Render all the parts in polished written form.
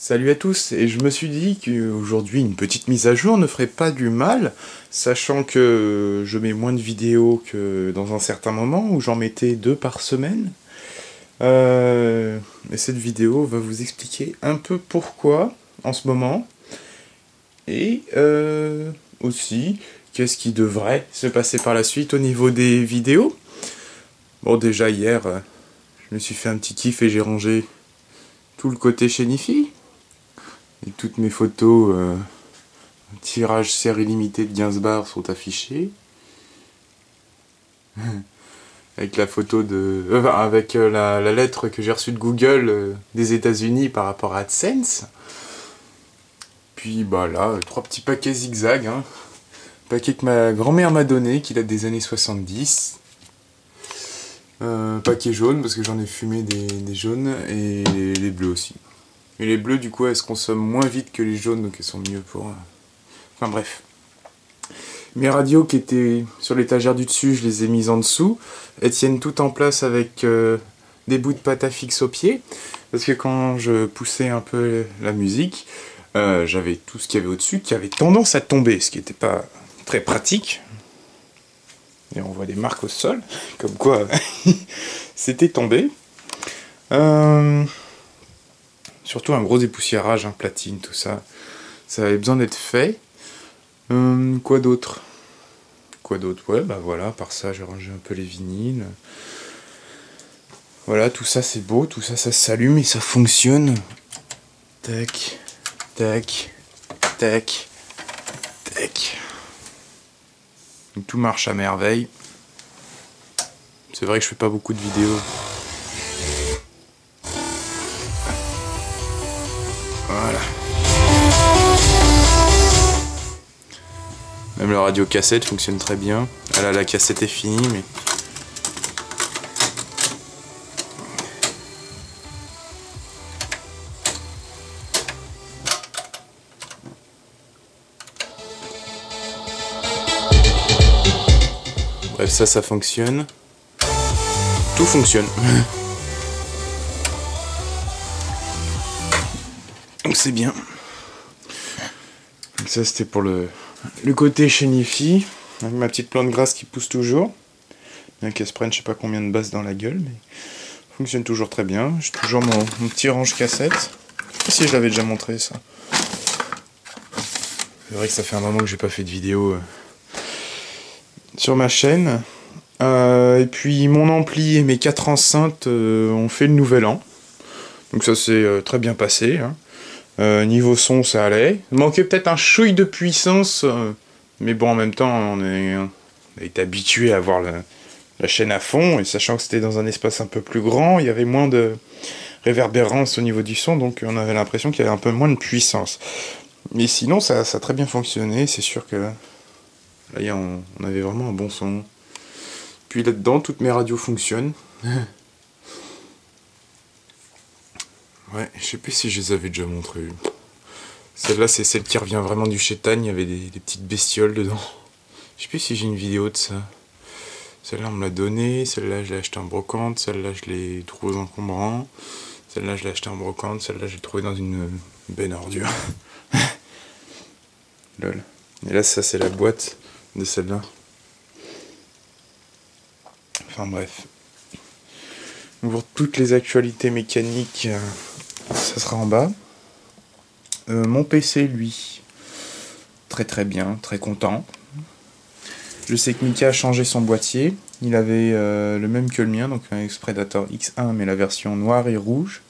Salut à tous, et je me suis dit qu'aujourd'hui une petite mise à jour ne ferait pas du mal, sachant que je mets moins de vidéos que dans un certain moment où j'en mettais 2 par semaine. Et cette vidéo va vous expliquer un peu pourquoi en ce moment, et aussi qu'est-ce qui devrait se passer par la suite au niveau des vidéos. Bon, déjà hier, je me suis fait un petit kiff et j'ai rangé tout le côté chez Nifi. Et toutes mes photos tirage série limitée de Gainsbourg sont affichées. Avec la photo de... avec la lettre que j'ai reçue de Google des États-Unis par rapport à AdSense. Puis bah là, 3 petits paquets zigzag. Hein. Paquet que ma grand-mère m'a donné, qui date des années 70. Paquet jaune, parce que j'en ai fumé des jaunes, et les bleus aussi. Et les bleus, du coup, elles se consomment moins vite que les jaunes, donc elles sont mieux pour... Enfin bref. Mes radios qui étaient sur l'étagère du dessus, je les ai mises en dessous. Elles tiennent toutes en place avec des bouts de pâte à fixe au pied. Parce que quand je poussais un peu la musique, j'avais tout ce qu'il y avait au-dessus qui avait tendance à tomber, ce qui n'était pas très pratique. Et on voit des marques au sol, comme quoi c'était tombé. Surtout un gros dépoussiérage, hein, platine, tout ça. Ça avait besoin d'être fait. Quoi d'autre? Ouais, bah voilà, par ça, j'ai rangé un peu les vinyles. Voilà, tout ça c'est beau, tout ça, ça s'allume et ça fonctionne. Tac, tac, tac, tac. Donc, tout marche à merveille. C'est vrai que je fais pas beaucoup de vidéos. Voilà. Même la radio cassette fonctionne très bien. Ah là, la cassette est finie, mais... Bref, ça fonctionne. Tout fonctionne. Donc c'est bien. Donc ça c'était pour le côté chez Nifi, avec ma petite plante grasse qui pousse toujours. Bien qu'elle se prenne je sais pas combien de basses dans la gueule, mais fonctionne toujours très bien. J'ai toujours mon petit range cassette. Je sais pas si je l'avais déjà montré ça. C'est vrai que ça fait un moment que j'ai pas fait de vidéo sur ma chaîne. Et puis mon ampli et mes 4 enceintes ont fait le nouvel an. Donc ça s'est très bien passé. Hein. Niveau son, ça allait. Il manquait peut-être un chouille de puissance, mais bon, en même temps, on a été habitué à voir la chaîne à fond, et sachant que c'était dans un espace un peu plus grand, il y avait moins de réverbérance au niveau du son, donc on avait l'impression qu'il y avait un peu moins de puissance. Mais sinon, ça a très bien fonctionné, c'est sûr que là, on avait vraiment un bon son. Puis là-dedans, toutes mes radios fonctionnent. Ouais, je sais plus si je les avais déjà montrées. Celle-là, c'est celle qui revient vraiment du chétagne, il y avait des petites bestioles dedans. Je sais plus si j'ai une vidéo de ça. Celle-là, on me l'a donnée, celle-là, je l'ai achetée en brocante, celle-là, je l'ai trouvée aux encombrants, celle-là, je l'ai achetée en brocante, celle-là, je l'ai trouvée dans une benne ordure. Lol. Et là, ça, c'est la boîte de celle-là. Enfin, bref. Pour toutes les actualités mécaniques... ça sera en bas. Mon PC, lui, très très bien, très content. Je sais que Mika a changé son boîtier. Il avait le même que le mien, donc un X-Predator X1, mais la version noire et rouge.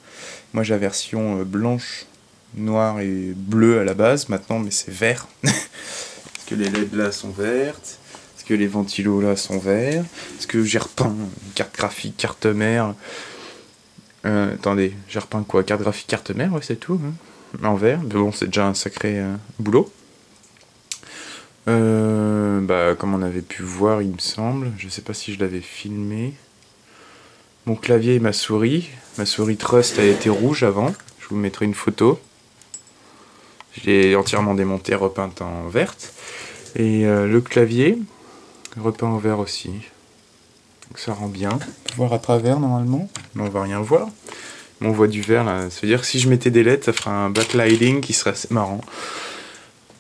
Moi j'ai la version blanche, noire et bleue à la base, maintenant, mais c'est vert. Parce que les LED là sont vertes. Parce que les ventilos là sont verts. Parce que j'ai repeint carte graphique, carte mère. Attendez, j'ai repeint quoi? Carte graphique, carte mère, ouais, c'est tout. Hein. En vert, mais bon, c'est déjà un sacré boulot. Bah, comme on avait pu voir, il me semble, je sais pas si je l'avais filmé. Mon clavier et ma souris. Ma souris Trust a été rouge avant. Je vous mettrai une photo. Je l'ai entièrement démontée, repeinte en verte. Et le clavier, repeint en vert aussi. Donc ça rend bien. On peut voir à travers normalement, mais on va rien voir. On voit du vert là, ça veut dire que si je mettais des LED, ça ferait un backlighting qui serait assez marrant.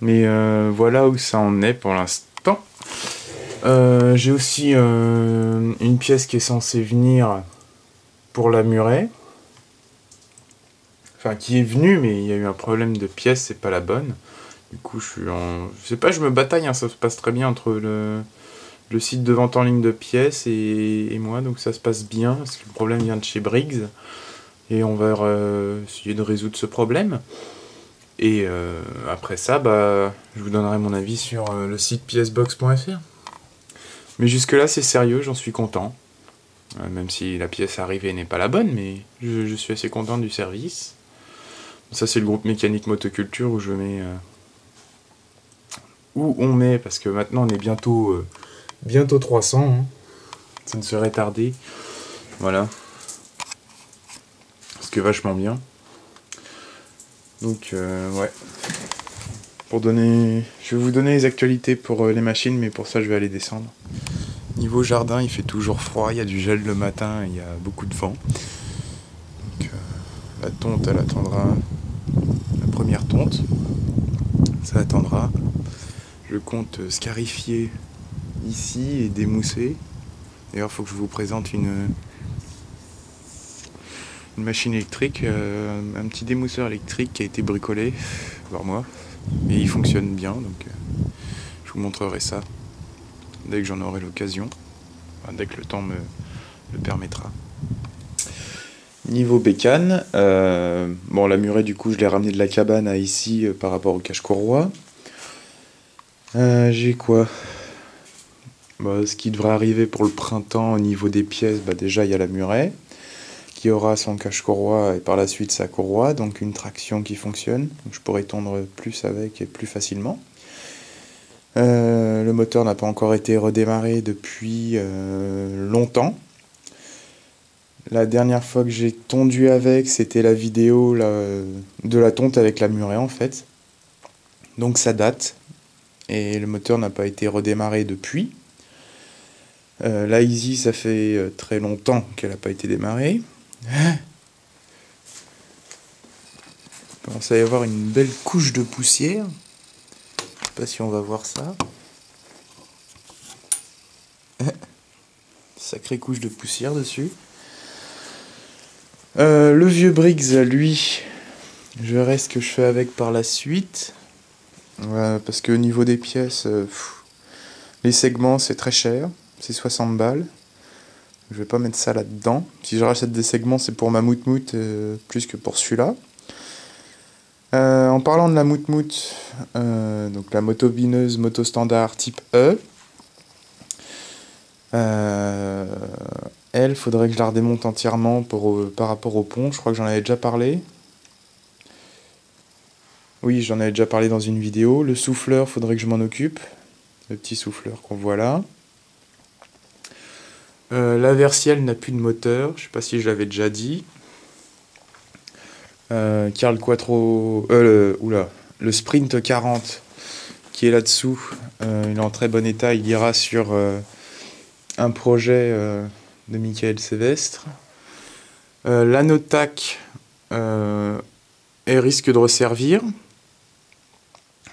Mais voilà où ça en est pour l'instant. J'ai aussi une pièce qui est censée venir pour la murée. Enfin, qui est venue, mais il y a eu un problème de pièce, c'est pas la bonne. Du coup, je sais pas, je me bataille, hein, ça se passe très bien entre le site de vente en ligne de pièces et moi, donc ça se passe bien, parce que le problème vient de chez Briggs. Et on va essayer de résoudre ce problème. Et après ça, bah, je vous donnerai mon avis sur le site piècebox.fr. Mais jusque-là, c'est sérieux, j'en suis content. Même si la pièce arrivée n'est pas la bonne, mais je suis assez content du service. Ça, c'est le groupe mécanique motoculture où je mets... où on met, parce que maintenant on est bientôt 300, hein. Ça ne serait tardé. Voilà. Ce qui est vachement bien. Donc, ouais. Je vais vous donner les actualités pour les machines, mais pour ça, je vais aller descendre. Niveau jardin, il fait toujours froid, il y a du gel le matin, il y a beaucoup de vent. Donc, la tonte, elle attendra. La première tonte, ça attendra. Je compte scarifier ici et démousser. D'ailleurs, il faut que je vous présente une machine électrique, un petit démousseur électrique qui a été bricolé par moi. Et il fonctionne bien, donc je vous montrerai ça dès que j'en aurai l'occasion, enfin, dès que le temps me le permettra. Niveau bécane, bon, la murée, du coup, je l'ai ramené de la cabane à ici par rapport au cache-courroie. J'ai quoi? Bah, ce qui devrait arriver pour le printemps au niveau des pièces, bah, déjà il y a la murée qui aura son cache-courroie et par la suite sa courroie, donc une traction qui fonctionne. Donc je pourrai tondre plus avec et plus facilement. Le moteur n'a pas encore été redémarré depuis longtemps. La dernière fois que j'ai tondu avec, c'était la vidéo de la tonte avec la murée en fait. Donc ça date. Et le moteur n'a pas été redémarré depuis. La Easy, ça fait très longtemps qu'elle n'a pas été démarrée. Il commence à y avoir une belle couche de poussière. Je sais pas si on va voir ça. Sacrée couche de poussière dessus. Le vieux Briggs, lui, je verrai ce que je fais avec par la suite. Parce que au niveau des pièces, les segments c'est très cher, c'est 60 balles. Je vais pas mettre ça là-dedans. Si je rachète des segments, c'est pour ma moutmout plus que pour celui-là. En parlant de la moutmout, donc la motobineuse moto standard type E, elle, faudrait que je la redémonte entièrement par rapport au pont. Je crois que j'en avais déjà parlé. Oui, j'en avais déjà parlé dans une vidéo. Le souffleur, faudrait que je m'en occupe. Le petit souffleur qu'on voit là. La Versiel n'a plus de moteur. Je sais pas si je l'avais déjà dit. Carl Quattro... le Sprint 40 qui est là-dessous. Il est en très bon état. Il ira sur un projet de Michael Sévestre. L'Anotac risque de resservir.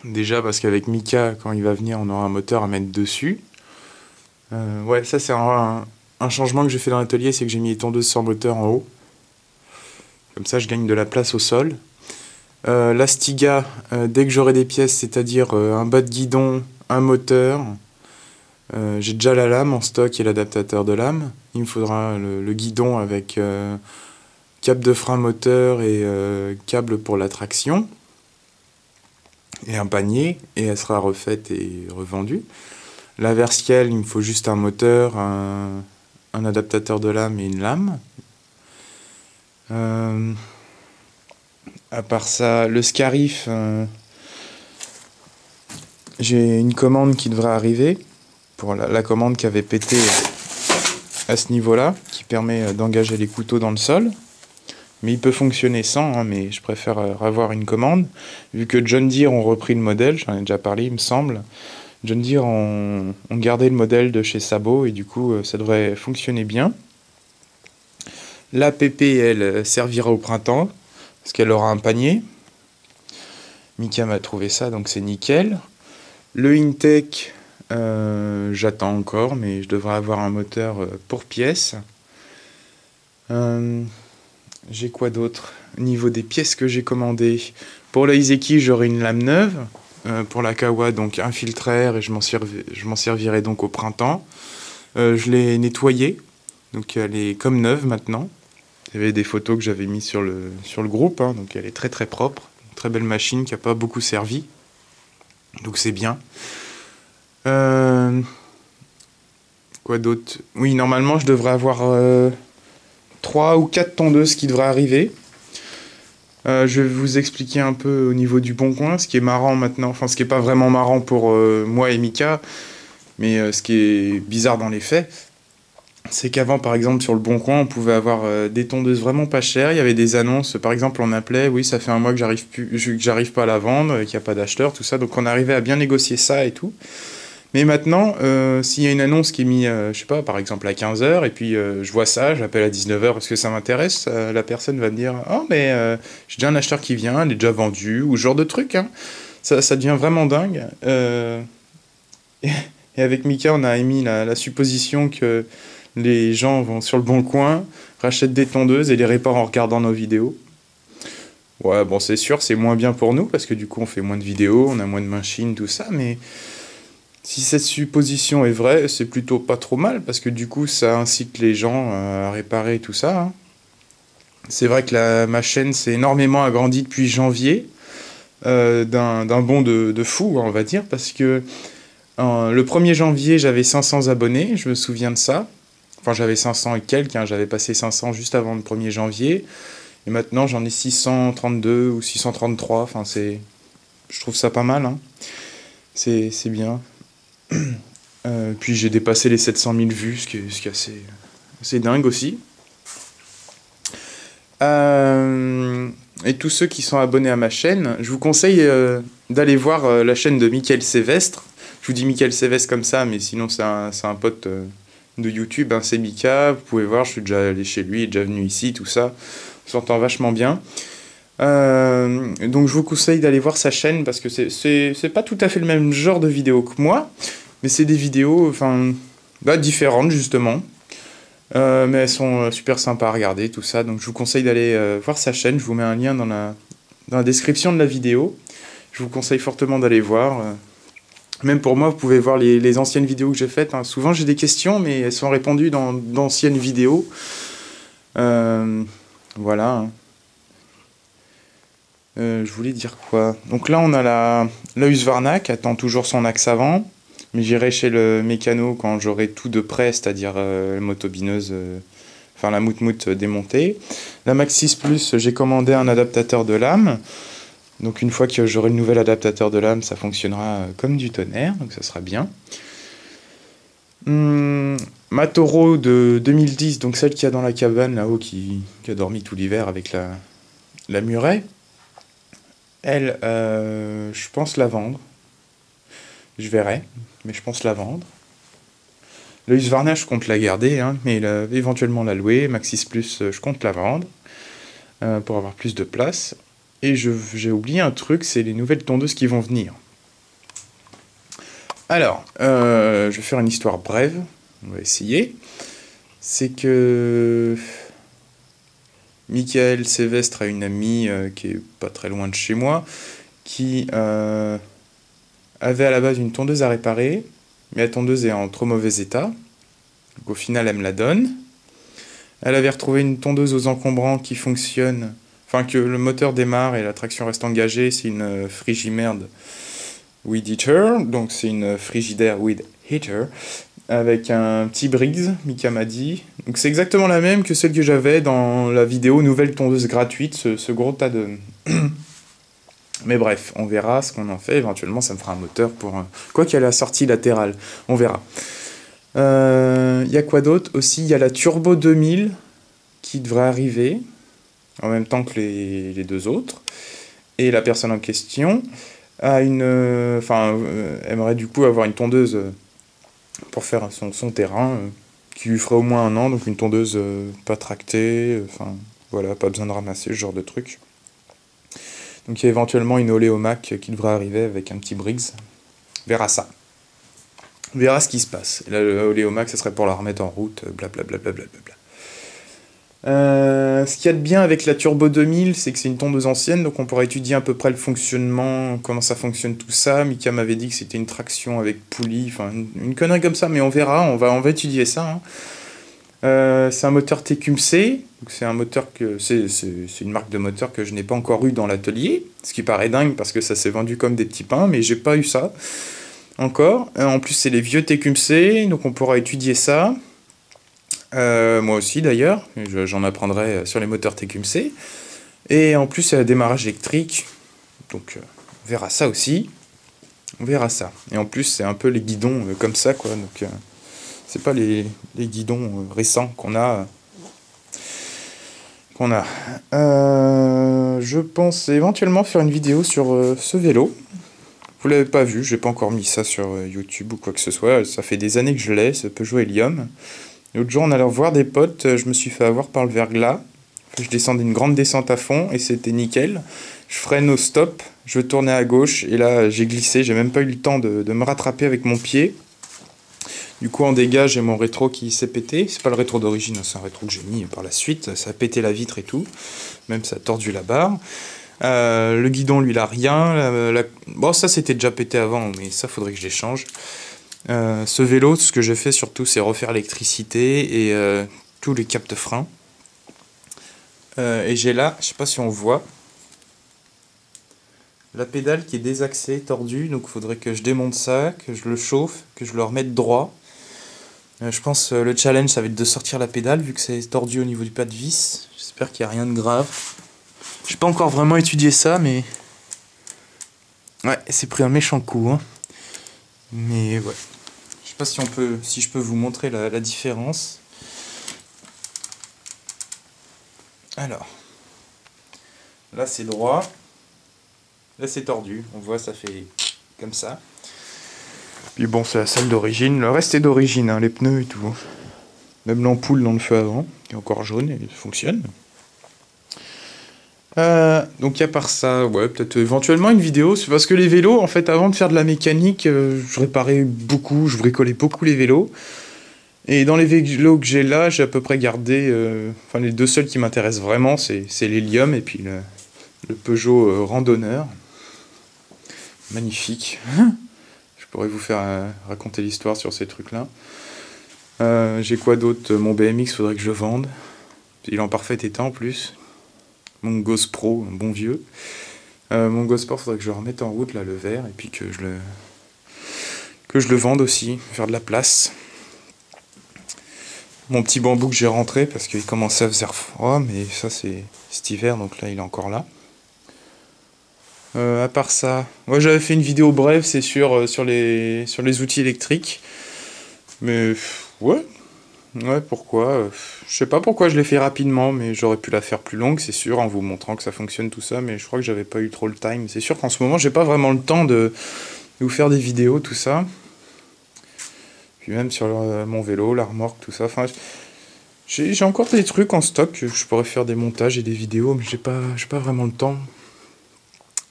Déjà parce qu'avec Mika, quand il va venir, on aura un moteur à mettre dessus. Ouais, ça c'est un changement que j'ai fait dans l'atelier, c'est que j'ai mis les tondeuses sans moteur en haut. Comme ça, je gagne de la place au sol. La Stiga, dès que j'aurai des pièces, c'est-à-dire un bas de guidon, un moteur, j'ai déjà la lame en stock et l'adaptateur de lame. Il me faudra le guidon avec câble de frein moteur et câble pour la traction. Et un panier, et elle sera refaite et revendue. La Versiel, il me faut juste un moteur, un adaptateur de lame et une lame. À part ça, le Scarif, j'ai une commande qui devrait arriver, pour la commande qui avait pété à ce niveau-là, qui permet d'engager les couteaux dans le sol. Mais il peut fonctionner sans, hein, mais je préfère avoir une commande. Vu que John Deere ont repris le modèle, j'en ai déjà parlé, il me semble. John Deere ont gardé le modèle de chez Sabot et du coup ça devrait fonctionner bien. La PP, elle, servira au printemps, parce qu'elle aura un panier. Mika m'a trouvé ça, donc c'est nickel. Le Intech, j'attends encore, mais je devrais avoir un moteur pour pièce. J'ai quoi d'autre? Au niveau des pièces que j'ai commandées, pour la Iseki, j'aurai une lame neuve. Pour la Kawa, donc un filtre air, et je m'en servirai donc au printemps. Je l'ai nettoyée, donc elle est comme neuve maintenant. Il y avait des photos que j'avais mis sur le groupe, hein, donc elle est très très propre. Une très belle machine qui n'a pas beaucoup servi, donc c'est bien. Quoi d'autre? Oui, normalement je devrais avoir 3 ou 4 tondeuses qui devraient arriver. Je vais vous expliquer un peu au niveau du Bon Coin, ce qui est marrant maintenant, enfin ce qui est pas vraiment marrant pour moi et Mika, mais ce qui est bizarre dans les faits, c'est qu'avant, par exemple, sur le Bon Coin, on pouvait avoir des tondeuses vraiment pas chères. Il y avait des annonces, par exemple, on appelait, oui, ça fait un mois que j'arrive pas à la vendre, qu'il n'y a pas d'acheteur, tout ça. Donc on arrivait à bien négocier ça et tout. Mais maintenant, s'il y a une annonce qui est mise, je sais pas, par exemple à 15 heures, et puis je vois ça, j'appelle à 19 heures parce que ça m'intéresse, la personne va me dire, oh, mais j'ai déjà un acheteur qui vient, il est déjà vendu, ou ce genre de truc, hein. Ça devient vraiment dingue. Et avec Mika, on a émis la supposition que les gens vont sur le Bon Coin, rachètent des tondeuses et les réparent en regardant nos vidéos. Ouais, bon, c'est sûr, c'est moins bien pour nous, parce que du coup, on fait moins de vidéos, on a moins de machines, tout ça, mais si cette supposition est vraie, c'est plutôt pas trop mal, parce que du coup, ça incite les gens à réparer tout ça, hein. C'est vrai que ma chaîne s'est énormément agrandie depuis janvier, d'un bond de fou, on va dire, parce que le 1er janvier, j'avais 500 abonnés, je me souviens de ça. Enfin, j'avais 500 et quelques, hein, j'avais passé 500 juste avant le 1er janvier. Et maintenant, j'en ai 632 ou 633. Enfin, je trouve ça pas mal, hein. C'est bien. Puis j'ai dépassé les 700 000 vues, ce qui est assez dingue aussi. Et tous ceux qui sont abonnés à ma chaîne, je vous conseille d'aller voir la chaîne de Mickaël Sévestre. Je vous dis Mickaël Sévestre comme ça, mais sinon c'est un pote de YouTube, hein, c'est Mika. Vous pouvez voir, je suis déjà allé chez lui, déjà venu ici, tout ça. On s'entend vachement bien. Donc je vous conseille d'aller voir sa chaîne parce que c'est pas tout à fait le même genre de vidéo que moi, mais c'est des vidéos différentes justement. Mais elles sont super sympas à regarder, tout ça. Donc je vous conseille d'aller voir sa chaîne. Je vous mets un lien dans la description de la vidéo. Je vous conseille fortement d'aller voir. Même pour moi, vous pouvez voir les anciennes vidéos que j'ai faites, hein. Souvent j'ai des questions, mais elles sont répondues dans d'anciennes vidéos. Voilà, hein. Je voulais dire quoi? Donc là, on a la Husqvarna qui attend toujours son axe avant. Mais j'irai chez le mécano quand j'aurai tout de près, c'est-à-dire la motobineuse, enfin la moute-moute démontée. La Max 6 Plus, j'ai commandé un adaptateur de lame. Donc une fois que j'aurai le nouvel adaptateur de lame, ça fonctionnera comme du tonnerre, donc ça sera bien. Ma Toro de 2010, donc celle qu'il y a dans la cabane là-haut, qui a dormi tout l'hiver avec la muraille. Elle, je pense la vendre. Je verrai, mais je pense la vendre. Le Husqvarna, je compte la garder, hein, mais éventuellement la louer. Maxis Plus, je compte la vendre pour avoir plus de place. Et j'ai oublié un truc, c'est les nouvelles tondeuses qui vont venir. Alors, je vais faire une histoire brève. On va essayer. C'est que Mickaël Sévestre a une amie qui est pas très loin de chez moi, qui avait à la base une tondeuse à réparer, mais la tondeuse est en trop mauvais état. Donc au final, elle me la donne. Elle avait retrouvé une tondeuse aux encombrants qui fonctionne, enfin que le moteur démarre et la traction reste engagée. C'est une Frigimerde Weed Heater, donc c'est une Frigidaire Weed Heater, avec un petit Briggs, Mika m'a dit. Donc c'est exactement la même que celle que j'avais dans la vidéo nouvelle tondeuse gratuite, ce gros tas de... Mais bref, on verra ce qu'on en fait. Éventuellement, ça me fera un moteur pour... Quoi qu'il y a la sortie latérale, on verra. Y a quoi d'autre? Aussi, il y a la Turbo 2000 qui devrait arriver en même temps que les deux autres. Et la personne en question a aimerait du coup avoir une tondeuse pour faire son terrain, qui lui ferait au moins 1 an, donc une tondeuse pas tractée, enfin voilà, pas besoin de ramasser ce genre de truc. Donc il y a éventuellement une Oléomac qui devrait arriver avec un petit Briggs. On verra ça. On verra ce qui se passe. Et là, le Oléomac, ça serait pour la remettre en route, blablabla. Ce qu'il y a de bien avec la Turbo 2000, c'est que c'est une tondeuse ancienne, donc on pourra étudier à peu près le fonctionnement, comment ça fonctionne tout ça. Mika m'avait dit que c'était une traction avec poulie, enfin une connerie comme ça, mais on verra, on va étudier ça. Hein. C'est un moteur TQMC, c'est un moteur que c'est une marque de moteur que je n'ai pas encore eu dans l'atelier, ce qui paraît dingue parce que ça s'est vendu comme des petits pains, mais j'ai pas eu ça encore. En plus, c'est les vieux TQMC, donc on pourra étudier ça. Moi aussi d'ailleurs, j'en apprendrai sur les moteurs TQMC. Et en plus, il y a un démarrage électrique, donc on verra ça aussi. On verra ça. Et en plus, c'est un peu les guidons comme ça, quoi. Donc, c'est pas les guidons récents qu'on a. Je pense éventuellement faire une vidéo sur ce vélo. Vous l'avez pas vu, j'ai pas encore mis ça sur YouTube ou quoi que ce soit. Ça fait des années que je l'ai, ça peut jouer Helium. L'autre jour, on allait voir des potes, je me suis fait avoir par le verglas. Je descendais une grande descente à fond et c'était nickel. Je freine au stop, je tournais à gauche et là j'ai glissé, j'ai même pas eu le temps de me rattraper avec mon pied. Du coup en dégâts j'ai mon rétro qui s'est pété. C'est pas le rétro d'origine, c'est un rétro que j'ai mis par la suite. Ça a pété la vitre et tout. Même ça a tordu la barre. Le guidon lui il a rien. Bon ça c'était déjà pété avant mais ça faudrait que je l'échange. Ce vélo, ce que j'ai fait surtout c'est refaire l'électricité et tous les captes freins. Et j'ai là, je sais pas si on voit, la pédale qui est désaxée, tordue, donc il faudrait que je démonte ça, que je le chauffe, que je le remette droit. Je pense le challenge ça va être de sortir la pédale vu que c'est tordu au niveau du pas de vis. J'espère qu'il n'y a rien de grave. J'ai pas encore vraiment étudié ça mais... Ouais, c'est pris un méchant coup. Hein. Mais ouais. Je sais pas si je peux vous montrer la différence. Alors. Là c'est droit. Là c'est tordu. On voit ça fait comme ça. Puis bon c'est la salle d'origine. Le reste est d'origine, hein, les pneus et tout. Même l'ampoule dans le feu avant, qui est encore jaune et fonctionne. Donc à part ça, ouais, peut-être éventuellement une vidéo. C'est parce que les vélos, en fait, avant de faire de la mécanique, je réparais beaucoup, je bricolais beaucoup les vélos. Et dans les vélos que j'ai là, j'ai à peu près gardé... Enfin, les deux seuls qui m'intéressent vraiment, c'est l'Hélium et puis le Peugeot Randonneur. Magnifique. Je pourrais vous faire raconter l'histoire sur ces trucs-là. J'ai quoi d'autre? Mon BMX, faudrait que je le vende. Il est en parfait état en plus. Mon Ghost Pro, un bon vieux. Mon Ghost Sport, faudrait que je le remette en route, là, le vert, et puis que je le vende aussi, faire de la place. Mon petit bambou que j'ai rentré, parce qu'il commençait à faire froid, mais ça c'est cet hiver, donc là il est encore là. À part ça, moi j'avais fait une vidéo brève, c'est sûr, sur les outils électriques. Mais ouais, pourquoi je sais pas pourquoi je l'ai fait rapidement, mais j'aurais pu la faire plus longue, c'est sûr, en vous montrant que ça fonctionne tout ça, mais je crois que j'avais pas eu trop le time. C'est sûr qu'en ce moment, j'ai pas vraiment le temps de vous faire des vidéos, tout ça. Puis même sur mon vélo, la remorque, tout ça. Enfin, j'ai encore des trucs en stock, je pourrais faire des montages et des vidéos, mais j'ai pas vraiment le temps.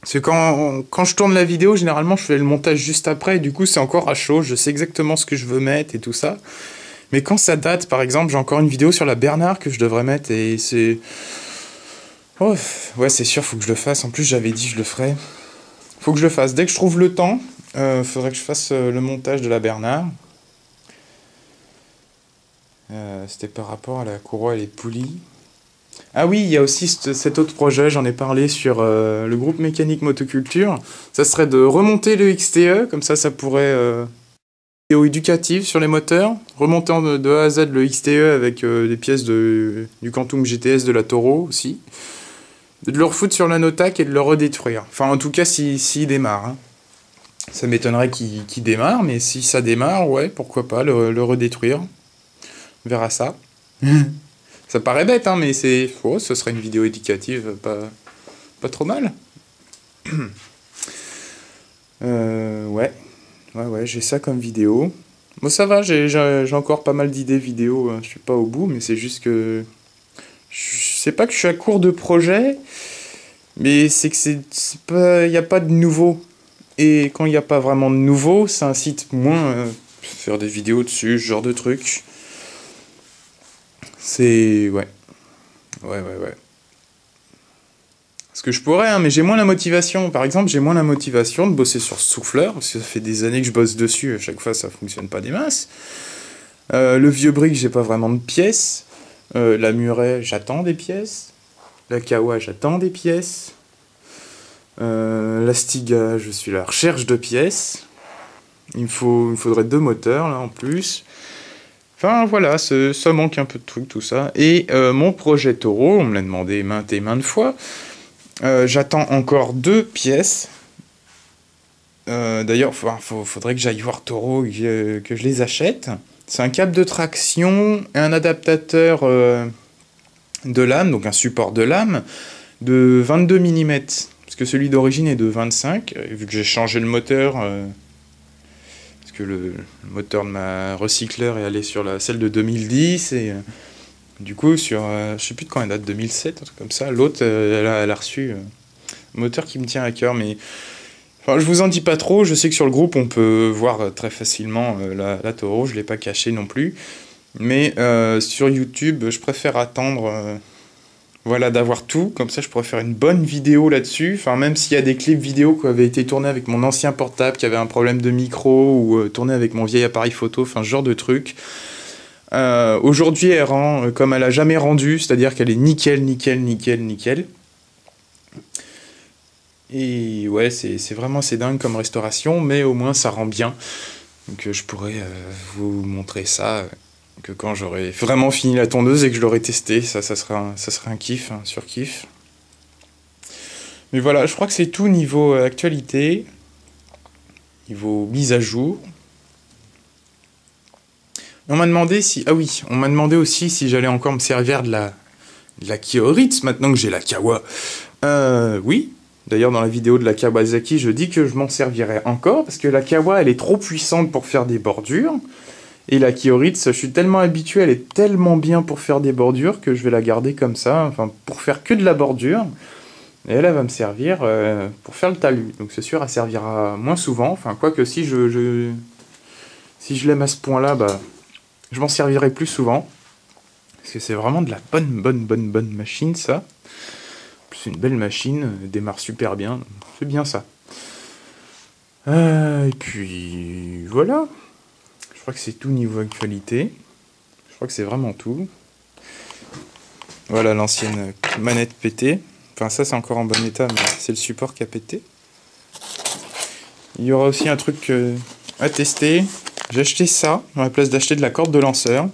Parce que quand je tourne la vidéo, généralement, je fais le montage juste après, et du coup, c'est encore à chaud, je sais exactement ce que je veux mettre et tout ça. Mais quand ça date, par exemple, j'ai encore une vidéo sur la Bernard que je devrais mettre, et c'est... Oh, ouais, c'est sûr, faut que je le fasse. En plus, j'avais dit que je le ferais. Faut que je le fasse. Dès que je trouve le temps, faudrait que je fasse le montage de la Bernard. C'était par rapport à la courroie et les poulies. Ah oui, il y a aussi cet autre projet, j'en ai parlé sur le groupe Mécanique Motoculture. Ça serait de remonter le XTE, comme ça pourrait... vidéo éducative sur les moteurs, remonter de A à Z le XTE avec des pièces du Quantum GTS de la Toro aussi. De le refoutre sur la Notac et de le redétruire. Enfin, en tout cas, s'il démarre. Hein. Ça m'étonnerait qu'il démarre, mais si ça démarre, ouais, pourquoi pas le redétruire. On verra ça. Ça paraît bête, hein, mais ce serait une vidéo éducative pas trop mal. Ouais, j'ai ça comme vidéo. Bon, ça va, j'ai encore pas mal d'idées vidéo, hein. Je suis pas au bout, mais c'est juste que... C'est pas que je suis à court de projets, mais c'est que c'est pas... Il n'y a pas de nouveau. Et quand il n'y a pas vraiment de nouveau, ça incite moins à faire des vidéos dessus, ce genre de trucs. C'est... Ouais. Ouais. Parce que je pourrais, hein, mais j'ai moins la motivation. Par exemple, j'ai moins la motivation de bosser sur ce souffleur, parce que ça fait des années que je bosse dessus, à chaque fois ça fonctionne pas des masses. Le vieux brick, j'ai pas vraiment de pièces. La muret, j'attends des pièces. La kawa, j'attends des pièces. La stiga, je suis à la recherche de pièces. Il me faudrait 2 moteurs là en plus. Enfin voilà, ça manque un peu de trucs tout ça. Et mon projet Taureau, on me l'a demandé maintes et maintes fois. J'attends encore 2 pièces. D'ailleurs, faudrait que j'aille voir Taureau, que je les achète. C'est un câble de traction et un adaptateur de lame, donc un support de lame, de 22 mm. Parce que celui d'origine est de 25. Et vu que j'ai changé le moteur, parce que le moteur de ma recycleur est allé sur celle de 2010, et du coup, je sais plus de quand elle date, 2007, un truc comme ça. L'autre, elle a reçu un moteur qui me tient à cœur, mais... Enfin, je vous en dis pas trop, je sais que sur le groupe, on peut voir très facilement la Taureau, je l'ai pas caché non plus. Mais sur YouTube, je préfère attendre voilà, d'avoir tout, comme ça je pourrais faire une bonne vidéo là-dessus. Enfin, même s'il y a des clips vidéo qui avaient été tournés avec mon ancien portable, qui avait un problème de micro, ou tournés avec mon vieil appareil photo, enfin ce genre de truc. Aujourd'hui, elle rend comme elle a jamais rendu, c'est-à-dire qu'elle est nickel. Et ouais, c'est vraiment assez dingue comme restauration, mais au moins ça rend bien. Donc je pourrais vous montrer ça, que quand j'aurai vraiment fini la tondeuse et que je l'aurai testé, ça sera un kiff, un surkiff. Mais voilà, je crois que c'est tout niveau actualité, niveau mise à jour. On m'a demandé si... Ah oui, on m'a demandé aussi si j'allais encore me servir de la Kioritz, maintenant que j'ai la Kawa. Oui. D'ailleurs, dans la vidéo de la Kawasaki, je dis que je m'en servirai encore, parce que la Kawa, elle est trop puissante pour faire des bordures. Et la Kioritz, je suis tellement habitué, elle est tellement bien pour faire des bordures, que je vais la garder comme ça, enfin, pour faire que de la bordure. Et elle va me servir pour faire le talus. Donc c'est sûr, elle servira moins souvent. Enfin, quoique si si je l'aime à ce point-là, bah, je m'en servirai plus souvent. Parce que c'est vraiment de la bonne machine, ça. C'est une belle machine, elle démarre super bien, c'est bien ça. Et puis voilà, je crois que c'est tout niveau actualité. Je crois que c'est vraiment tout. Voilà l'ancienne manette pétée. Enfin ça c'est encore en bon état, mais c'est le support qui a pété. Il y aura aussi un truc à tester. J'ai acheté ça, à la place d'acheter de la corde de lanceur.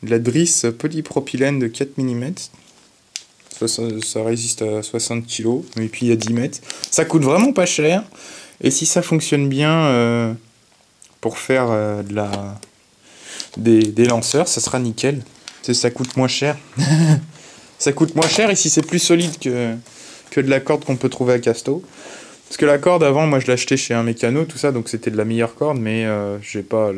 De la drisse polypropylène de 4 mm. Ça résiste à 60 kg, et puis il y a 10 mètres. Ça coûte vraiment pas cher, et si ça fonctionne bien pour faire des lanceurs, ça sera nickel. Ça coûte moins cher. Ça coûte moins cher, et si c'est plus solide que de la corde qu'on peut trouver à Casto. Parce que la corde, avant, moi je l'achetais chez un mécano, tout ça, donc c'était de la meilleure corde, mais j'ai pas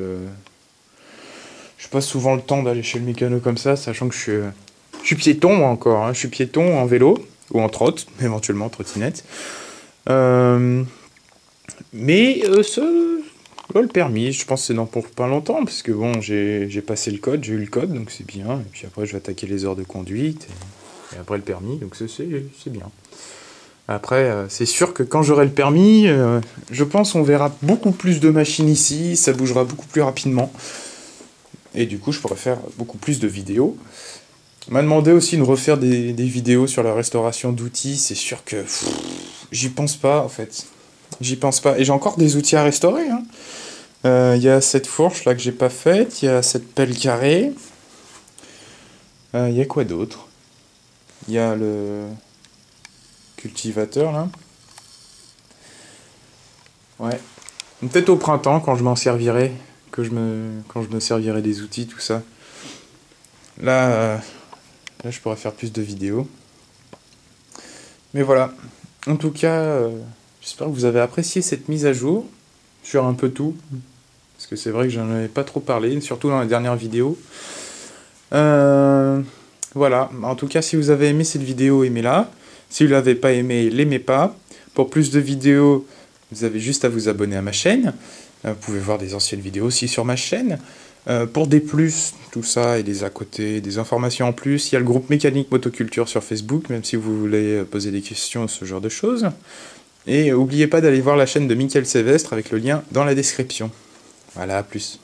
souvent le temps d'aller chez le mécano comme ça, sachant que je suis piéton moi encore, hein. Je suis piéton en vélo, ou en trotte, éventuellement trottinette. Mais ça, le permis, je pense que c'est dans pour pas longtemps, parce que bon, j'ai passé le code, j'ai eu le code, donc c'est bien. Et puis après, je vais attaquer les heures de conduite, et après le permis, donc c'est bien. Après, c'est sûr que quand j'aurai le permis, je pense qu'on verra beaucoup plus de machines ici, ça bougera beaucoup plus rapidement. Et du coup, je pourrais faire beaucoup plus de vidéos. On m'a demandé aussi de refaire des vidéos sur la restauration d'outils. C'est sûr que j'y pense pas, en fait. J'y pense pas. Et j'ai encore des outils à restaurer, hein. Y a cette fourche là que j'ai pas faite. Il y a cette pelle carrée. Y a quoi d'autre? Il y a le cultivateur là. Ouais. Peut-être au printemps quand je m'en servirai. Quand je me servirai des outils, tout ça. Là, je pourrais faire plus de vidéos. Mais voilà. En tout cas, j'espère que vous avez apprécié cette mise à jour sur un peu tout. parce que c'est vrai que j'en avais pas trop parlé, surtout dans la dernière vidéo. Voilà, en tout cas, si vous avez aimé cette vidéo, aimez-la. Si vous l'avez pas aimé, l'aimez pas. Pour plus de vidéos, vous avez juste à vous abonner à ma chaîne. Vous pouvez voir des anciennes vidéos aussi sur ma chaîne. Pour des plus, tout ça et des à côté, des informations en plus, il y a le groupe Mécanique Motoculture sur Facebook, même si vous voulez poser des questions, ce genre de choses. Et n'oubliez pas d'aller voir la chaîne de Mickaël Sévestre avec le lien dans la description. Voilà, à plus.